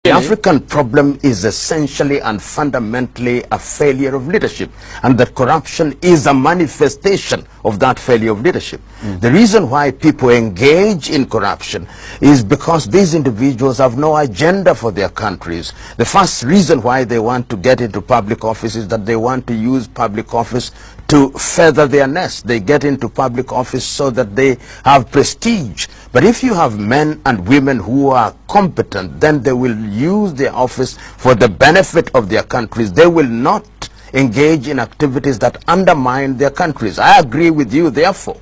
The African problem is essentially and fundamentally a failure of leadership, and that corruption is a manifestation of that failure of leadership. The reason why people engage in corruption is because these individuals have no agenda for their countries. The first reason why they want to get into public office is that they want to use public office to feather their nest. They get into public office so that they have prestige. But if you have men and women who are competent, then they will use their office for the benefit of their countries. They will not engage in activities that undermine their countries. I agree with you, therefore,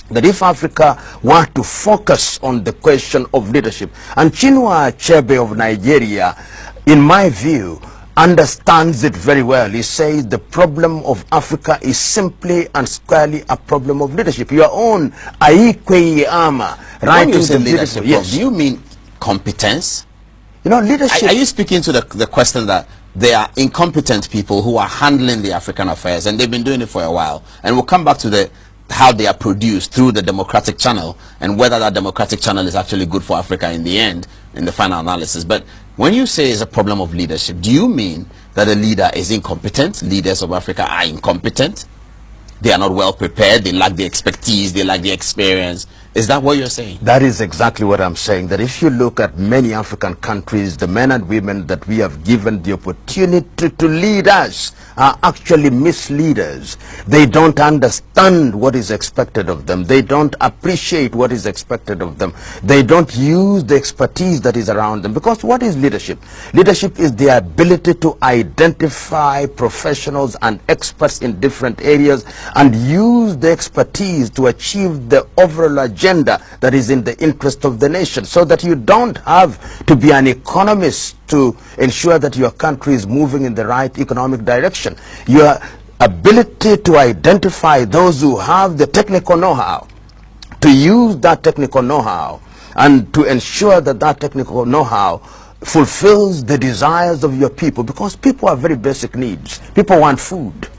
that if Africa were to focus on the question of leadership, and Chinua Achebe of Nigeria, in my view, understands it very well. He says the problem of Africa is simply and squarely a problem of leadership. Your own Aikwe Ama, right? You say leadership, yes. Do you mean competence? You know, leadership. Are you speaking to the question that they are incompetent people who are handling the African affairs, and they've been doing it for a while? And we'll come back to how they are produced through the democratic channel, and whether that democratic channel is actually good for Africa in the end, in the final analysis. But when you say it's a problem of leadership, do you mean that a leader is incompetent? Leaders of Africa are incompetent? They are not well prepared, they lack the expertise, they lack the experience. Is that what you're saying? That is exactly what I'm saying. That if you look at many African countries, the men and women that we have given the opportunity to lead us are actually misleaders. They don't understand what is expected of them. They don't appreciate what is expected of them. They don't use the expertise that is around them. Because what is leadership? Leadership is the ability to identify professionals and experts in different areas and use the expertise to achieve the overall agenda that is in the interest of the nation, so that you don't have to be an economist to ensure that your country is moving in the right economic direction. Your ability to identify those who have the technical know-how, to use that technical know-how, and to ensure that that technical know-how fulfills the desires of your people, because people have very basic needs. People want food.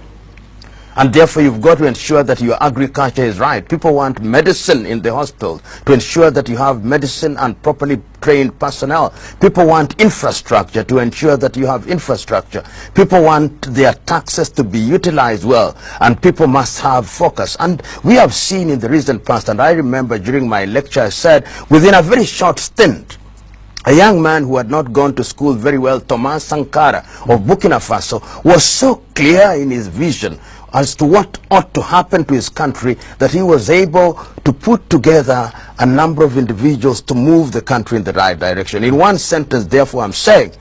And therefore, you've got to ensure that your agriculture is right. People want medicine in the hospital, to ensure that you have medicine and properly trained personnel. People want infrastructure, to ensure that you have infrastructure. People want their taxes to be utilized well, and people must have focus. And we have seen in the recent past, and I remember during my lecture I said, within a very short stint, a young man who had not gone to school very well, Thomas Sankara of Burkina Faso, was so clear in his vision as to what ought to happen to his country that he was able to put together a number of individuals to move the country in the right direction. In one sentence, therefore, I'm saying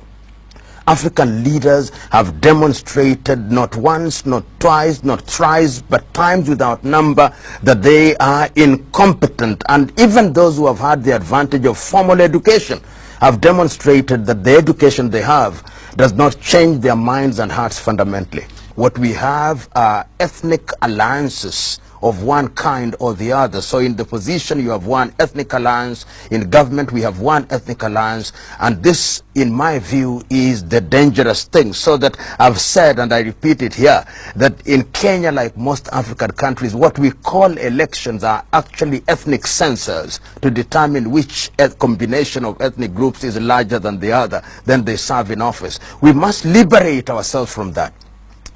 African leaders have demonstrated not once, not twice, not thrice, but times without number that they are incompetent. And even those who have had the advantage of formal education have demonstrated that the education they have does not change their minds and hearts fundamentally. What we have are ethnic alliances of one kind or the other. So in the position, you have one ethnic alliance. In government, we have one ethnic alliance. And this, in my view, is the dangerous thing. So that I've said, and I repeat it here, that in Kenya, like most African countries, what we call elections are actually ethnic census to determine which combination of ethnic groups is larger than the other, then they serve in office. We must liberate ourselves from that.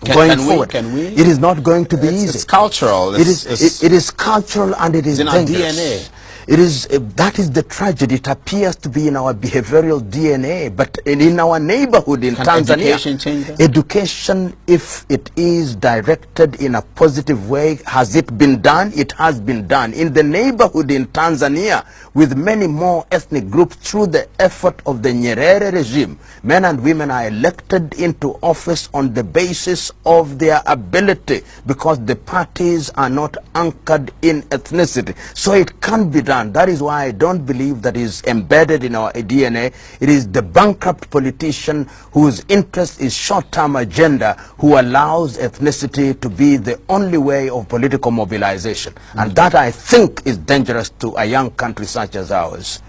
Going forward, it is not going to be easy. It's cultural. It is cultural, and it is in dangerous. Our DNA. It is that is the tragedy. It appears to be in our behavioral DNA, but in our neighborhood in Tanzania, education change that? Education, if it is directed in a positive way, has it been done? It has been done in the neighborhood in Tanzania, with many more ethnic groups. Through the effort of the Nyerere regime, men and women are elected into office on the basis of their ability, because the parties are not anchored in ethnicity. So it can be done. That is why I don't believe that is embedded in our DNA. It is the bankrupt politician whose interest is short-term agenda, who allows ethnicity to be the only way of political mobilization. And that, I think, is dangerous to a young country such as ours.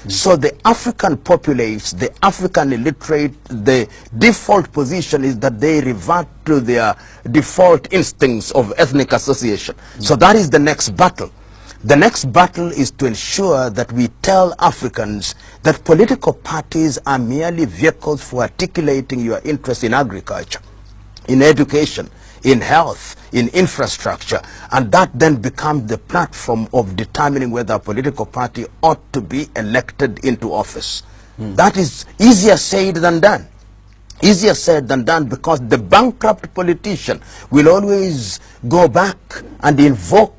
So the African populace, the African illiterate, the default position is that they revert to their default instincts of ethnic association. So that is the next battle. The next battle is to ensure that we tell Africans that political parties are merely vehicles for articulating your interest in agriculture, in education, in health, in infrastructure, and that then becomes the platform of determining whether a political party ought to be elected into office. That is easier said than done. Easier said than done, because the bankrupt politician will always go back and invoke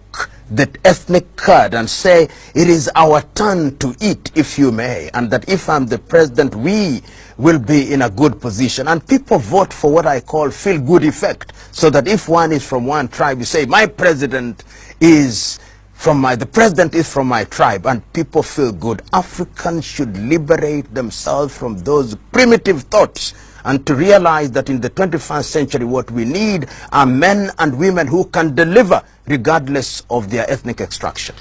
the ethnic card and say, it is our turn to eat, if you may, and that if I'm the president, we will be in a good position. And people vote for what I call feel-good effect, so that if one is from one tribe, you say, my president is the president is from my tribe, and people feel good. Africans should liberate themselves from those primitive thoughts and to realize that in the 21st century what we need are men and women who can deliver regardless of their ethnic extraction.